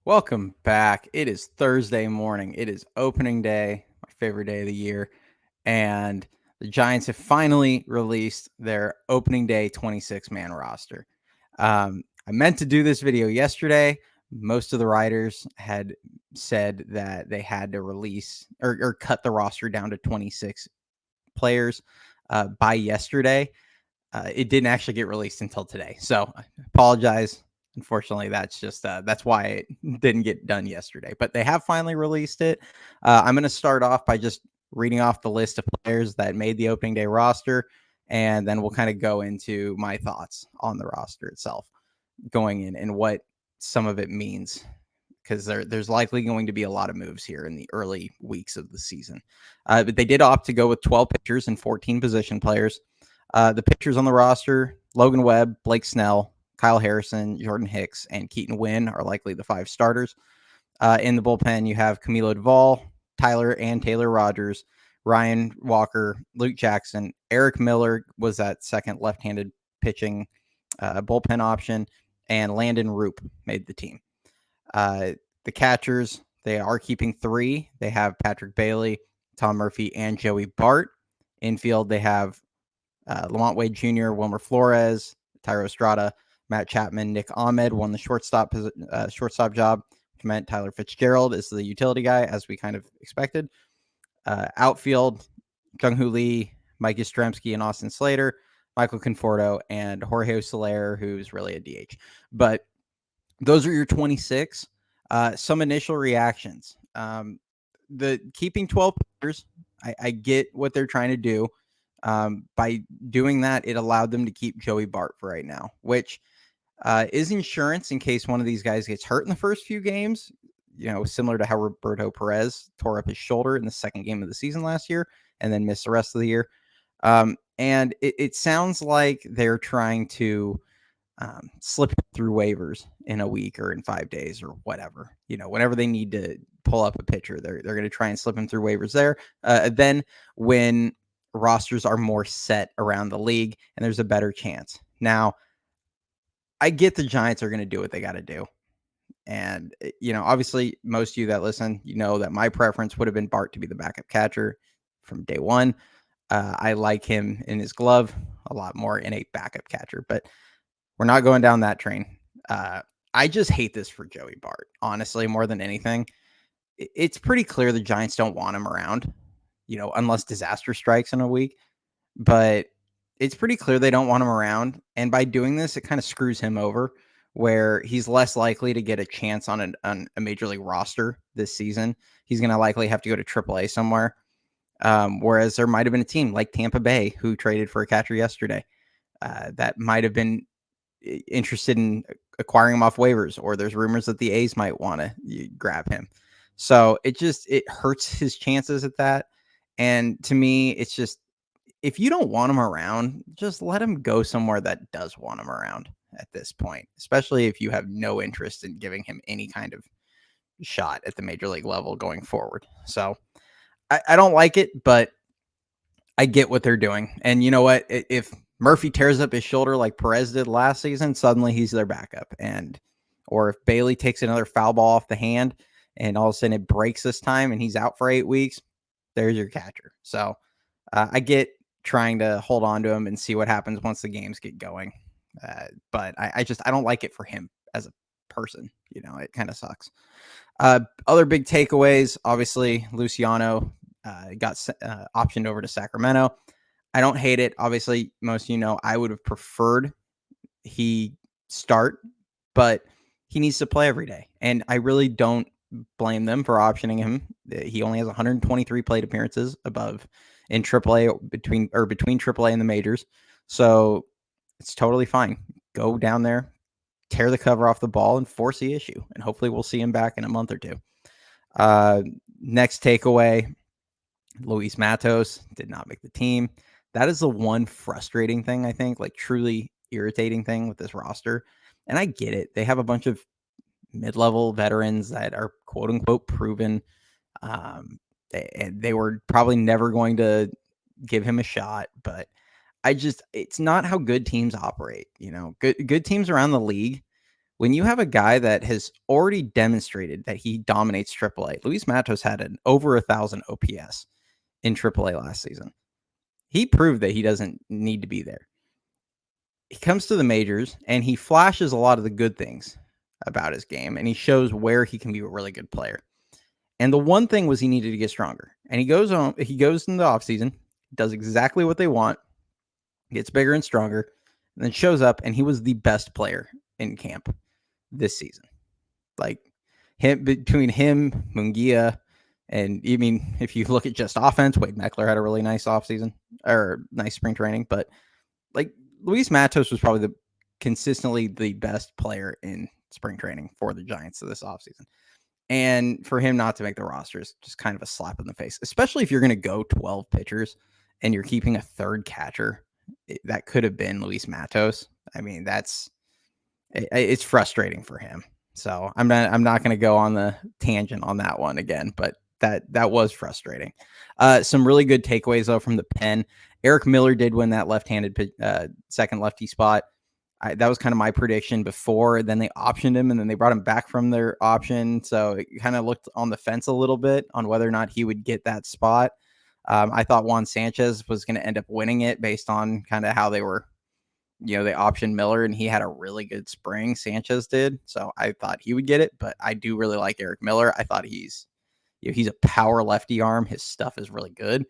Welcome back. It is Thursday morning. It is opening day, my favorite day of the year. And the Giants have finally released their opening day 26-man roster. I meant to do this video yesterday. Most of the writers had said that they had to release or cut the roster down to 26 players by yesterday. It didn't actually get released until today. So I apologize. Unfortunately, that's why it didn't get done yesterday. But they have finally released it. I'm going to start off by just reading off the list of players that made the opening day roster, and then we'll kind of go into my thoughts on the roster itself going in and what some of it means, because there's likely going to be a lot of moves here in the early weeks of the season. But they did opt to go with 12 pitchers and 14 position players. The pitchers on the roster: Logan Webb, Blake Snell, Kyle Harrison, Jordan Hicks, and Keaton Wynn are likely the 5 starters. In the bullpen, you have Camilo Duvall, Tyler and Taylor Rogers, Ryan Walker, Luke Jackson. Eric Miller was that second left-handed pitching bullpen option, and Landon Roop made the team. The catchers, they are keeping 3. They have Patrick Bailey, Tom Murphy, and Joey Bart. Infield, they have Lamont Wade Jr., Wilmer Flores, Tyro Estrada, Matt Chapman, Nick Ahmed won the shortstop job, which meant Tyler Fitzgerald is the utility guy, as we kind of expected. Outfield, Jung-Hoo Lee, Mike Yastrzemski, and Austin Slater, Michael Conforto, and Jorge Soler, who's really a DH. But those are your 26. Some initial reactions. The keeping 12 players, I get what they're trying to do. By doing that, it allowed them to keep Joey Bart for right now, which is insurance in case one of these guys gets hurt in the first few games. Similar to how Roberto Perez tore up his shoulder in the second game of the season last year and then missed the rest of the year. And it sounds like they're trying to slip through waivers in a week or in 5 days or whatever. Whenever they need to pull up a pitcher, they're going to try and slip him through waivers there. Then when rosters are more set around the league and there's a better chance. Now, I get the Giants are going to do what they got to do. And, obviously, most of you that listen, that my preference would have been Bart to be the backup catcher from day one. I like him in his glove a lot more in a backup catcher, but we're not going down that train. I just hate this for Joey Bart, honestly, more than anything. It's pretty clear the Giants don't want him around, unless disaster strikes in a week. But it's pretty clear they don't want him around. And by doing this, it kind of screws him over, where he's less likely to get a chance on a major league roster this season. He's going to likely have to go to AAA somewhere. Whereas there might have been a team like Tampa Bay who traded for a catcher yesterday that might have been interested in acquiring him off waivers, or there's rumors that the A's might want to grab him. So it hurts his chances at that. And to me, it's just, if you don't want him around, just let him go somewhere that does want him around at this point, especially if you have no interest in giving him any kind of shot at the major league level going forward. So I don't like it, but I get what they're doing. And you know what? If Murphy tears up his shoulder like Perez did last season, suddenly he's their backup. Or if Bailey takes another foul ball off the hand and all of a sudden it breaks this time and he's out for 8 weeks, there's your catcher. So I get trying to hold on to him and see what happens once the games get going. But I don't like it for him as a person. It kind of sucks. Other big takeaways, obviously, Luciano got optioned over to Sacramento. I don't hate it. Obviously, most of I would have preferred he start, but he needs to play every day. And I really don't blame them for optioning him. He only has 123 plate appearances in AAA between AAA and the majors. So it's totally fine. Go down there, tear the cover off the ball, and force the issue. And hopefully we'll see him back in a month or two. Next takeaway, Luis Matos did not make the team. That is the one frustrating thing, I think, like truly irritating thing with this roster. And I get it. They have a bunch of mid-level veterans that are quote unquote proven. They were probably never going to give him a shot, but it's not how good teams operate. Good teams around the league when you have a guy that has already demonstrated that he dominates AAA. Luis Matos had an over 1,000 OPS in AAA last season. He proved that he doesn't need to be there. He comes to the majors and he flashes a lot of the good things about his game, and he shows where he can be a really good player. And the one thing was he needed to get stronger. And he goes in the offseason, does exactly what they want, gets bigger and stronger, and then shows up, and he was the best player in camp this season. Like him, between him, Munguia, and I mean, if you look at just offense, Wade Meckler had a really nice offseason or nice spring training, but like Luis Matos was probably consistently the best player in spring training for the Giants this offseason. And for him not to make the roster is just kind of a slap in the face, especially if you're going to go 12 pitchers and you're keeping a third catcher. That could have been Luis Matos. I mean, it's frustrating for him. So I'm not going to go on the tangent on that one again, but that was frustrating. Some really good takeaways though from the pen. Eric Miller did win that left-handed second lefty spot. That was kind of my prediction before. Then they optioned him, and then they brought him back from their option. So it kind of looked on the fence a little bit on whether or not he would get that spot. I thought Juan Sanchez was going to end up winning it based on kind of how they were, they optioned Miller, and he had a really good spring. Sanchez did. So I thought he would get it, but I do really like Eric Miller. I thought he's a power lefty arm. His stuff is really good.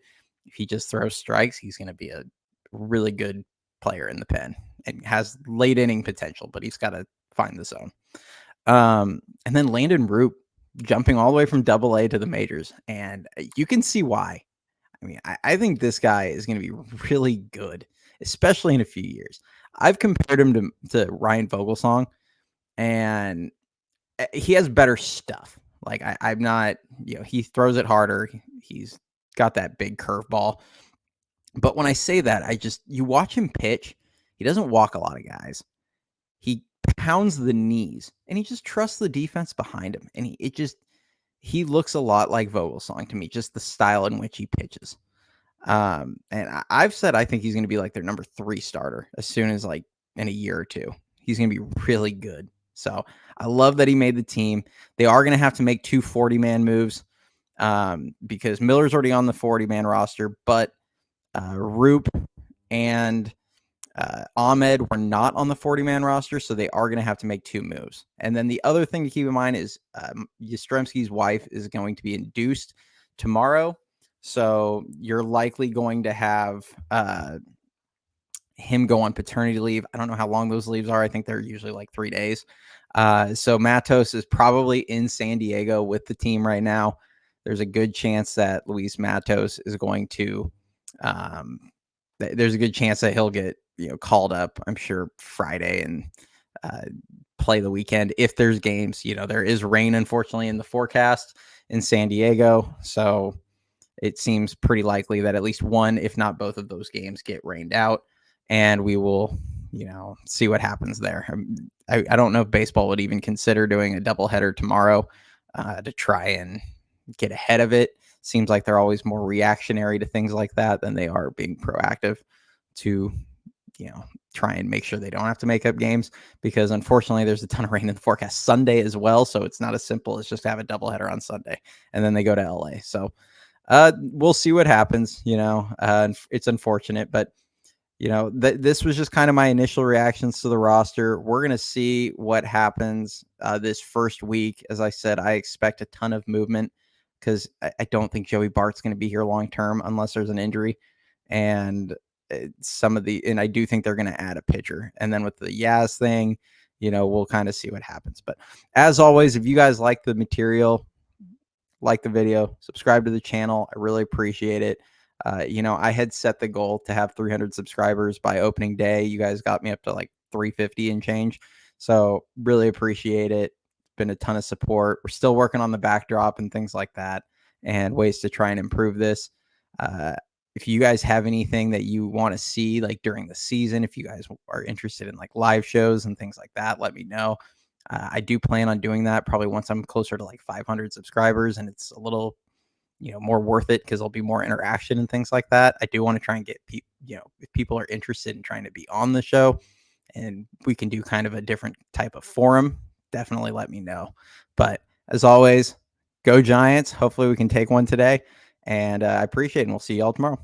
If he just throws strikes, he's going to be a really good player in the pen and has late inning potential, but he's got to find the zone. And then Landon Roop jumping all the way from AA to the majors. And you can see why. I mean, I think this guy is going to be really good, especially in a few years. I've compared him to Ryan Vogelsong, and he has better stuff. Like I'm not, he throws it harder. He's got that big curveball. But when I say that, you watch him pitch, he doesn't walk a lot of guys. He pounds the knees, and he just trusts the defense behind him. And he looks a lot like Vogelsong to me, just the style in which he pitches. And I've said I think he's going to be like their number 3 starter as soon as like in a year or two. He's going to be really good. So I love that he made the team. They are going to have to make 2 40-man moves because Miller's already on the 40-man roster, but Roop and Ahmed were not on the 40-man roster, so they are going to have to make 2 moves. And then the other thing to keep in mind is Yastrzemski's wife is going to be induced tomorrow, so you're likely going to have him go on paternity leave. I don't know how long those leaves are. I think they're usually like 3 days. So Matos is probably in San Diego with the team right now. There's a good chance that Luis Matos is going to there's a good chance that he'll get called up, I'm sure, Friday and play the weekend if there's games. There is rain, unfortunately, in the forecast in San Diego, so it seems pretty likely that at least one, if not both of those games get rained out, and we will see what happens there. I don't know if baseball would even consider doing a doubleheader tomorrow to try and get ahead of it. Seems like they're always more reactionary to things like that than they are being proactive to, try and make sure they don't have to make up games, because unfortunately there's a ton of rain in the forecast Sunday as well. So it's not as simple as just have a doubleheader on Sunday and then they go to LA. So we'll see what happens. It's unfortunate, but this was just kind of my initial reactions to the roster. We're going to see what happens this first week. As I said, I expect a ton of movement because I don't think Joey Bart's going to be here long term unless there's an injury. And I do think they're going to add a pitcher. And then with the Yaz thing, we'll kind of see what happens. But as always, if you guys like the material, like the video, subscribe to the channel. I really appreciate it. I had set the goal to have 300 subscribers by opening day. You guys got me up to like 350 and change. So really appreciate it. It's been a ton of support. We're still working on the backdrop and things like that and ways to try and improve this. If you guys have anything that you want to see like during the season, if you guys are interested in like live shows and things like that, let me know. I do plan on doing that probably once I'm closer to like 500 subscribers and it's a little more worth it because there'll be more interaction and things like that. I do want to try and get people, if people are interested in trying to be on the show and we can do kind of a different type of forum, definitely let me know. But as always, go Giants. Hopefully we can take one today. And I appreciate it. And we'll see y'all tomorrow.